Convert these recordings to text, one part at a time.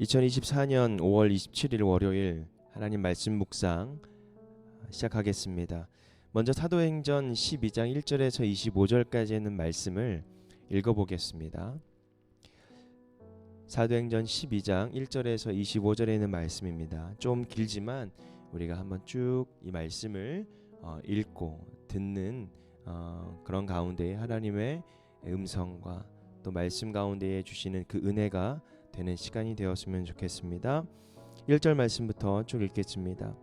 2024년 5월 27일 월요일 하나님 말씀 묵상 시작하겠습니다. 먼저 사도행전 12장 1절에서 25절까지 있는 말씀을 읽어보겠습니다. 사도행전 12장 1절에서 25절에 있는 말씀입니다. 좀 길지만 우리가 한번 쭉 이 말씀을 읽고 듣는 그런 가운데 하나님의 음성과 또 말씀 가운데에 주시는 그 은혜가 되는 시간이 되었으면 좋겠습니다. 1절 말씀부터 쭉 읽겠습니다.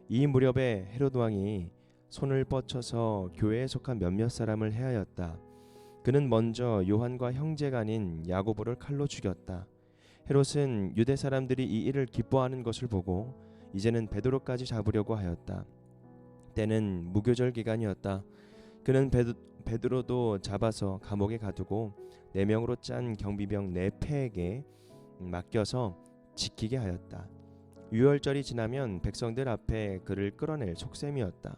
이 무렵에 헤롯 왕이 손을 뻗쳐서 교회에 속한 몇몇 사람을 해하였다. 그는 먼저 요한과 형제가 아닌 야고보를 칼로 죽였다. 헤롯은 유대 사람들이 이 일을 기뻐하는 것을 보고 이제는 베드로까지 잡으려고 하였다. 때는 무교절 기간이었다. 그는 베드로도 잡아서 감옥에 가두고 4명으로 짠 경비병 4패에게 맡겨서 지키게 하였다. 유월절이 지나면 백성들 앞에 그를 끌어낼 속셈이었다.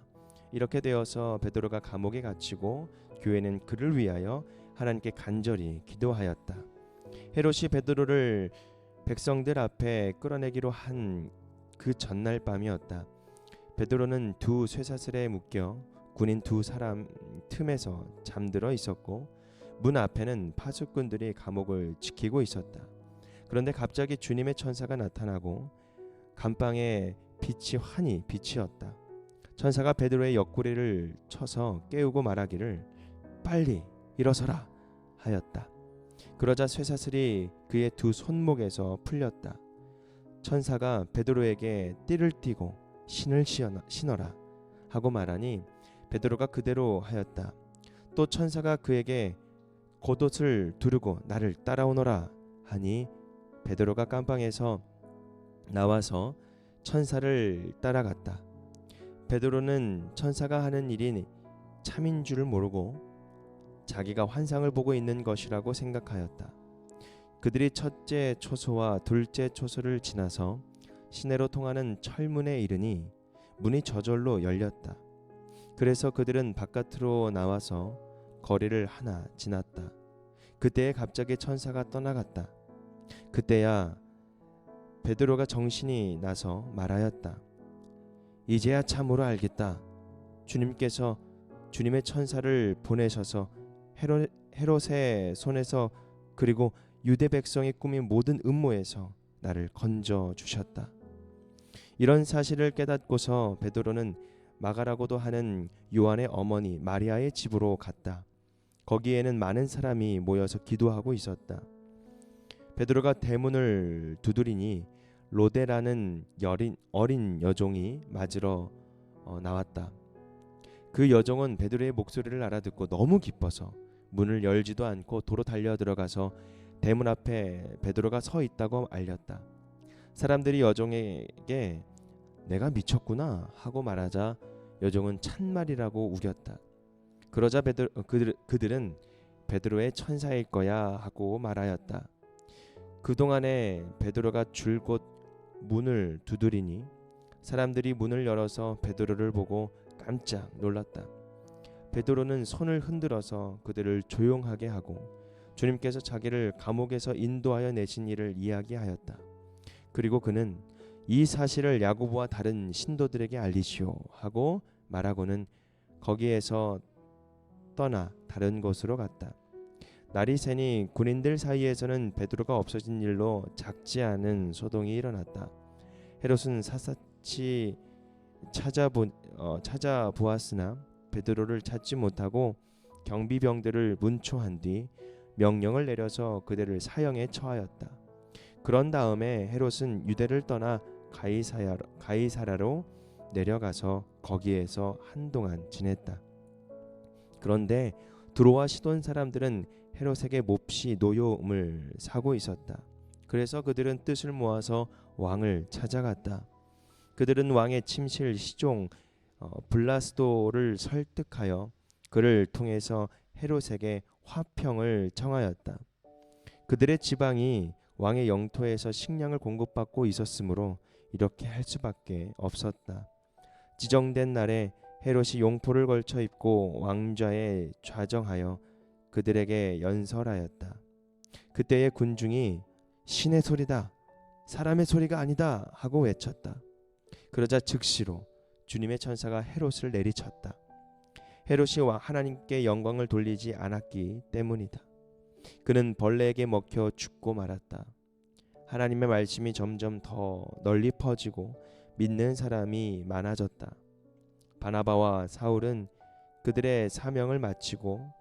이렇게 되어서 베드로가 감옥에 갇히고 교회는 그를 위하여 하나님께 간절히 기도하였다. 헤롯이 베드로를 백성들 앞에 끌어내기로 한 그 전날 밤이었다. 베드로는 두 쇠사슬에 묶여 군인 2사람 틈에서 잠들어 있었고 문 앞에는 파수꾼들이 감옥을 지키고 있었다. 그런데 갑자기 주님의 천사가 나타나고 감방에 빛이 환히 비치었다. 천사가 베드로의 옆구리를 쳐서 깨우고 말하기를 빨리 일어서라 하였다. 그러자 쇠사슬이 그의 2 손목에서 풀렸다. 천사가 베드로에게 띠를 띠고 신을 신어라 하고 말하니 베드로가 그대로 하였다. 또 천사가 그에게 겉옷을 두르고 나를 따라오너라 하니 베드로가 감방에서 나와서 천사를 따라갔다. 베드로는 천사가 하는 일이 참인 줄을 모르고 자기가 환상을 보고 있는 것이라고 생각하였다. 그들이 첫째 초소와 둘째 초소를 지나서 시내로 통하는 철문에 이르니 문이 저절로 열렸다. 그래서 그들은 바깥으로 나와서 거리를 하나 지났다. 그때에 갑자기 천사가 떠나갔다. 그때야 베드로가 정신이 나서 말하였다. 이제야 참으로 알겠다. 주님께서 주님의 천사를 보내셔서 헤롯의 손에서 그리고 유대 백성이 꾸민 모든 음모에서 나를 건져 주셨다. 이런 사실을 깨닫고서 베드로는 마가라고도 하는 요한의 어머니 마리아의 집으로 갔다. 거기에는 많은 사람이 모여서 기도하고 있었다. 베드로가 대문을 두드리니 로데라는 어린 여종이 맞으러 나왔다. 그 여종은 베드로의 목소리를 알아듣고 너무 기뻐서 문을 열지도 않고 도로 달려 들어가서 대문 앞에 베드로가 서 있다고 알렸다. 사람들이 여종에게 내가 미쳤구나 하고 말하자 여종은 찬말이라고 우겼다. 그러자 그들은 베드로의 천사일 거야 하고 말하였다. 그동안에 베드로가 줄곧 문을 두드리니 사람들이 문을 열어서 베드로를 보고 깜짝 놀랐다. 베드로는 손을 흔들어서 그들을 조용하게 하고 주님께서 자기를 감옥에서 인도하여 내신 일을 이야기하였다. 그리고 그는 이 사실을 야고보와 다른 신도들에게 알리시오 하고 말하고는 거기에서 떠나 다른 곳으로 갔다. 날이 새니 군인들 사이에서는 베드로가 없어진 일로 작지 않은 소동이 일어났다. 헤롯은 샅샅이 찾아보았으나 베드로를 찾지 못하고 경비병들을 문초한 뒤 명령을 내려서 그들을 사형에 처하였다. 그런 다음에 헤롯은 유대를 떠나 가이사라로 내려가서 거기에서 한동안 지냈다. 그런데 두로와 시돈 사람들은 헤롯에게 몹시 노여움을 사고 있었다. 그래서 그들은 뜻을 모아서 왕을 찾아갔다. 그들은 왕의 침실 시종 블라스도를 설득하여 그를 통해서 헤롯에게 화평을 청하였다. 그들의 지방이 왕의 영토에서 식량을 공급받고 있었으므로 이렇게 할 수밖에 없었다. 지정된 날에 헤롯이 용포를 걸쳐 입고 왕좌에 좌정하여 그들에게 연설하였다. 그때의 군중이 신의 소리다, 사람의 소리가 아니다 하고 외쳤다. 그러자 즉시로 주님의 천사가 헤롯을 내리쳤다. 헤롯이 하나님께 영광을 돌리지 않았기 때문이다. 그는 벌레에게 먹혀 죽고 말았다. 하나님의 말씀이 점점 더 널리 퍼지고 믿는 사람이 많아졌다. 바나바와 사울은 그들의 사명을 마치고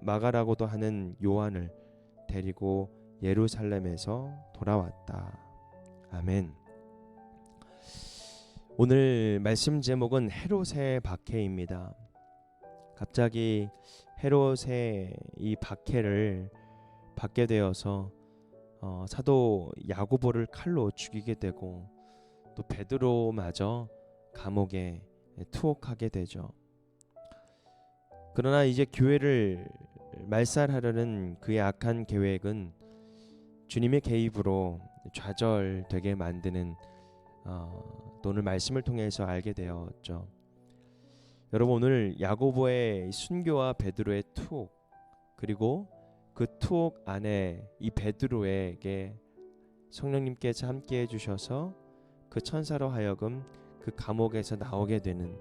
마가라고도 하는 요한을 데리고 예루살렘에서 돌아왔다. 아멘. 오늘 말씀 제목은 헤롯의 박해입니다. 갑자기 헤롯의 이 박해를 받게 되어서 사도 야고보를 칼로 죽이게 되고 또 베드로마저 감옥에 투옥하게 되죠. 그러나 이제 교회를 말살하려는 그의 악한 계획은 주님의 개입으로 좌절되게 만드는 또 오늘 말씀을 통해서 알게 되었죠. 여러분, 오늘 야고보의 순교와 베드로의 투옥, 그리고 그 투옥 안에 이 베드로에게 성령님께서 함께 해주셔서 그 천사로 하여금 그 감옥에서 나오게 되는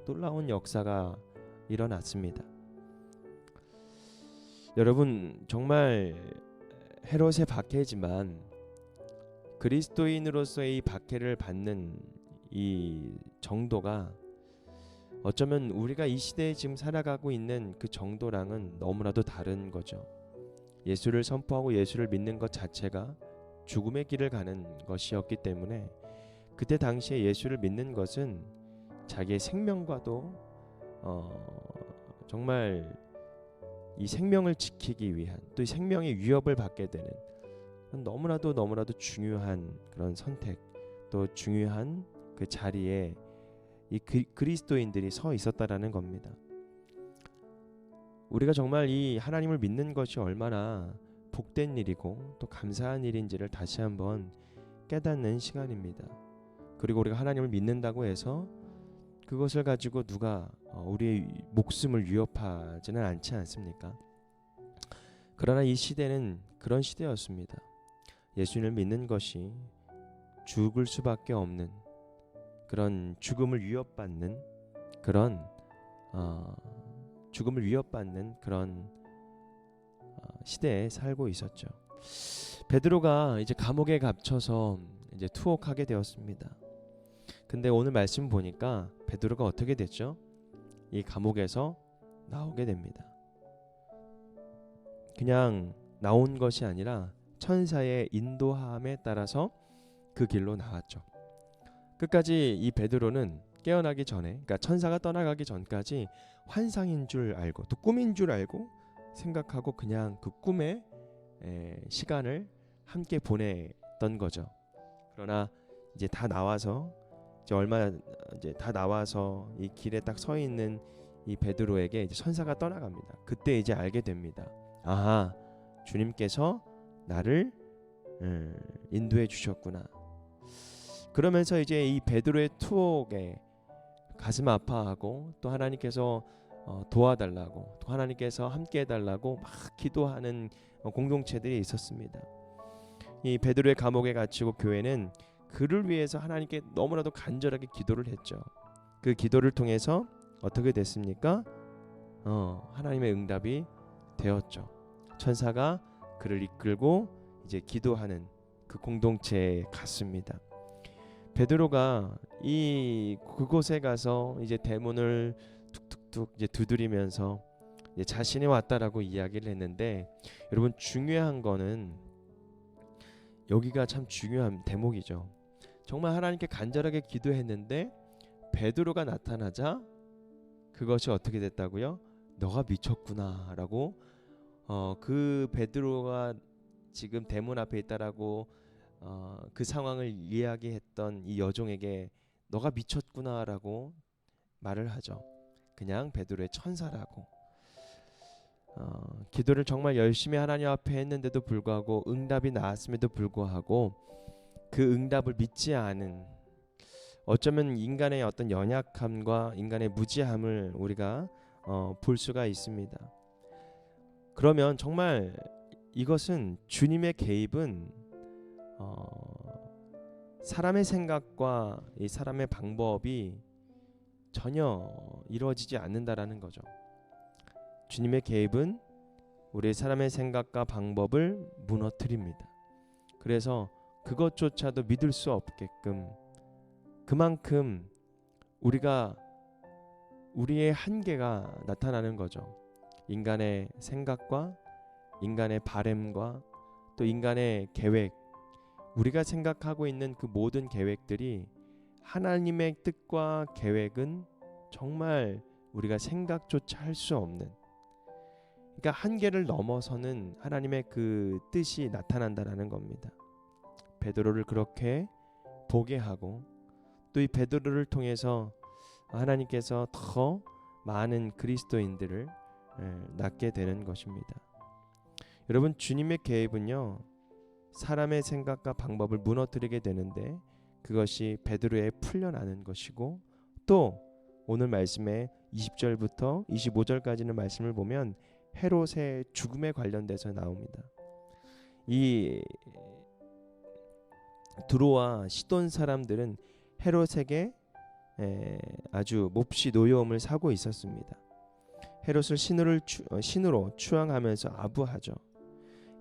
놀라운 역사가 일어났습니다. 여러분, 정말 헤롯의 박해지만 그리스도인으로서의 이 박해를 받는 이 정도가 어쩌면 우리가 이 시대에 지금 살아가고 있는 그 정도랑은 너무나도 다른 거죠. 예수를 선포하고 예수를 믿는 것 자체가 죽음의 길을 가는 것이었기 때문에 그때 당시에 예수를 믿는 것은 자기의 생명과도 정말 이 생명을 지키기 위한, 또 이 생명의 위협을 받게 되는 너무나도 중요한 그런 선택, 또 중요한 그 자리에 이 그리스도인들이 서 있었다라는 겁니다. 우리가 정말 이 하나님을 믿는 것이 얼마나 복된 일이고 또 감사한 일인지를 다시 한번 깨닫는 시간입니다. 그리고 우리가 하나님을 믿는다고 해서 그것을 가지고 누가 우리의 목숨을 위협하지는 않지 않습니까? 그러나 이 시대는 그런 시대였습니다. 예수님을 믿는 것이 죽을 수밖에 없는 그런 죽음을 위협받는 그런 시대에 살고 있었죠. 베드로가 이제 감옥에 갇혀서 이제 투옥하게 되었습니다. 근데 오늘 말씀 보니까 베드로가 어떻게 됐죠? 이 감옥에서 나오게 됩니다. 그냥 나온 것이 아니라 천사의 인도함에 따라서 그 길로 나왔죠. 끝까지 이 베드로는 깨어나기 전에, 그러니까 천사가 떠나가기 전까지 환상인 줄 알고 또 꿈인 줄 알고 생각하고 그냥 그 꿈의 시간을 함께 보냈던 거죠. 그러나 이제 다 나와서 이 길에 딱 서 있는 이 베드로에게 이제 천사가 떠나갑니다. 그때 이제 알게 됩니다. 아하, 주님께서 나를 인도해 주셨구나. 그러면서 이제 이 베드로의 투옥에 가슴 아파하고 또 하나님께서 도와달라고, 또 하나님께서 함께 해달라고 막 기도하는 공동체들이 있었습니다. 이 베드로의 감옥에 갇히고 교회는 그를 위해서 하나님께 너무나도 간절하게 기도를 했죠. 그 기도를 통해서 어떻게 됐습니까? 하나님의 응답이 되었죠. 천사가 그를 이끌고 이제 기도하는 그 공동체에 갔습니다. 베드로가 그곳에 가서 이제 대문을 툭툭툭 이제 두드리면서 이제 자신이 왔다라고 이야기를 했는데, 여러분, 중요한 거는 여기가 참 중요한 대목이죠. 정말 하나님께 간절하게 기도했는데 베드로가 나타나자 그것이 어떻게 됐다고요? 너가 미쳤구나라고 그 베드로가 지금 대문 앞에 있다라고 그 상황을 이야기했던 이 여종에게 너가 미쳤구나라고 말을 하죠. 그냥 베드로의 천사라고. 기도를 정말 열심히 하나님 앞에 했는데도 불구하고, 응답이 나왔음에도 불구하고 그 응답을 믿지 않은, 어쩌면 인간의 어떤 연약함과 인간의 무지함을 우리가 볼 수가 있습니다. 그러면 정말 이것은 주님의 개입은 사람의 생각과 이 사람의 방법이 전혀 이루어지지 않는다라는 거죠. 주님의 개입은 우리 사람의 생각과 방법을 무너뜨립니다. 그래서 그것조차도 믿을 수 없게끔 그만큼 우리의 한계가 나타나는 거죠. 인간의 생각과 인간의 바램과 또 인간의 계획, 우리가 생각하고 있는 그 모든 계획들이 하나님의 뜻과 계획은 정말 우리가 생각조차 할 수 없는, 그러니까 한계를 넘어서는 하나님의 그 뜻이 나타난다라는 겁니다. 베드로를 그렇게 보게 하고 또 이 베드로를 통해서 하나님께서 더 많은 그리스도인들을 낳게 되는 것입니다. 여러분, 주님의 개입은요, 사람의 생각과 방법을 무너뜨리게 되는데 그것이 베드로에 풀려나는 것이고, 또 오늘 말씀에 20절부터 25절까지는 말씀을 보면 헤롯의 죽음에 관련돼서 나옵니다. 이 두로와 시돈 사람들은 헤롯에게 아주 몹시 노여움을 사고 있었습니다. 헤롯을 신으로 추앙하면서 아부하죠.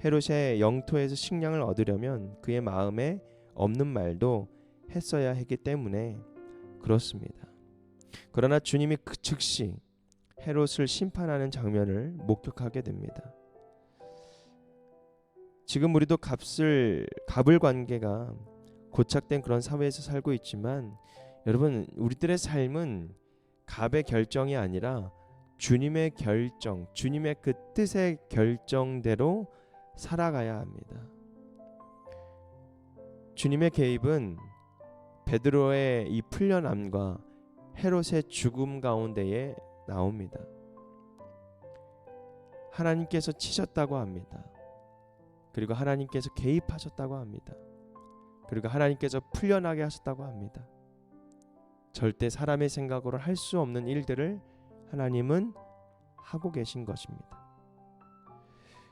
헤롯의 영토에서 식량을 얻으려면 그의 마음에 없는 말도 했어야 했기 때문에 그렇습니다. 그러나 주님이 그 즉시 헤롯을 심판하는 장면을 목격하게 됩니다. 지금 우리도 갑을 관계가 고착된 그런 사회에서 살고 있지만, 여러분, 우리들의 삶은 갑의 결정이 아니라 주님의 결정, 주님의 그 뜻의 결정대로 살아가야 합니다. 주님의 개입은 베드로의 이 풀려남과 헤롯의 죽음 가운데에 나옵니다. 하나님께서 치셨다고 합니다. 그리고 하나님께서 개입하셨다고 합니다. 그리고 하나님께서 풀려나게 하셨다고 합니다. 절대 사람의 생각으로 할 수 없는 일들을 하나님은 하고 계신 것입니다.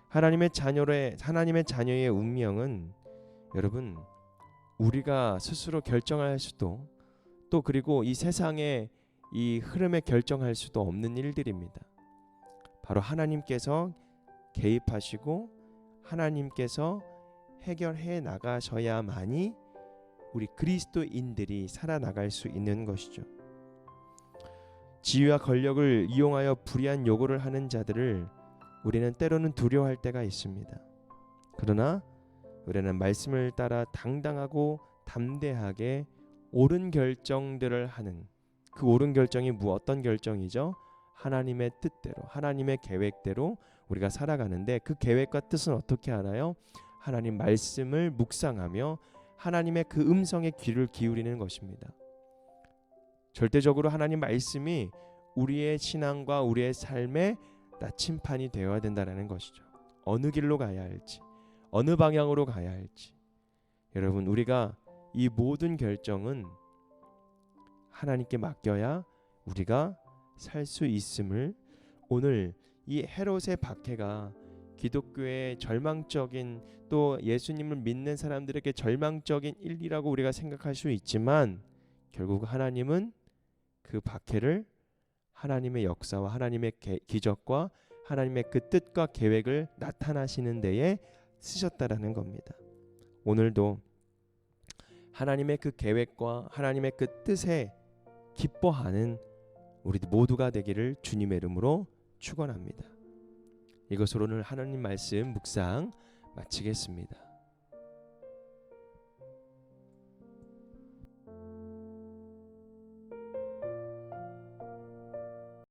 하나님의 자녀의 운명은 여러분, 우리가 스스로 결정할 수도, 또 그리고 이 세상의 이 흐름에 결정할 수도 없는 일들입니다. 바로 하나님께서 개입하시고 하나님께서 해결해 나가셔야만이 우리 그리스도인들이 살아나갈 수 있는 것이죠. 지위와 권력을 이용하여 불의한 요구를 하는 자들을 우리는 때로는 두려워할 때가 있습니다. 그러나 우리는 말씀을 따라 당당하고 담대하게 옳은 결정들을 하는, 그 옳은 결정이 어떤 결정이죠? 하나님의 뜻대로, 하나님의 계획대로 우리가 살아가는데, 그 계획과 뜻은 어떻게 알아요? 하나님 말씀을 묵상하며 하나님의 그 음성에 귀를 기울이는 것입니다. 절대적으로 하나님 말씀이 우리의 신앙과 우리의 삶의 나침판이 되어야 된다는 것이죠. 어느 길로 가야 할지, 어느 방향으로 가야 할지. 여러분, 우리가 이 모든 결정은 하나님께 맡겨야 우리가 살 수 있음을, 오늘 이 헤롯의 박해가 기독교의 절망적인, 또 예수님을 믿는 사람들에게 절망적인 일이라고 우리가 생각할 수 있지만, 결국 하나님은 그 박해를 하나님의 역사와 하나님의 기적과 하나님의 그 뜻과 계획을 나타나시는 데에 쓰셨다라는 겁니다. 오늘도 하나님의 그 계획과 하나님의 그 뜻에 기뻐하는 우리 모두가 되기를 주님의 이름으로 축원합니다. 이것으로 오늘 하나님 말씀 묵상 마치겠습니다.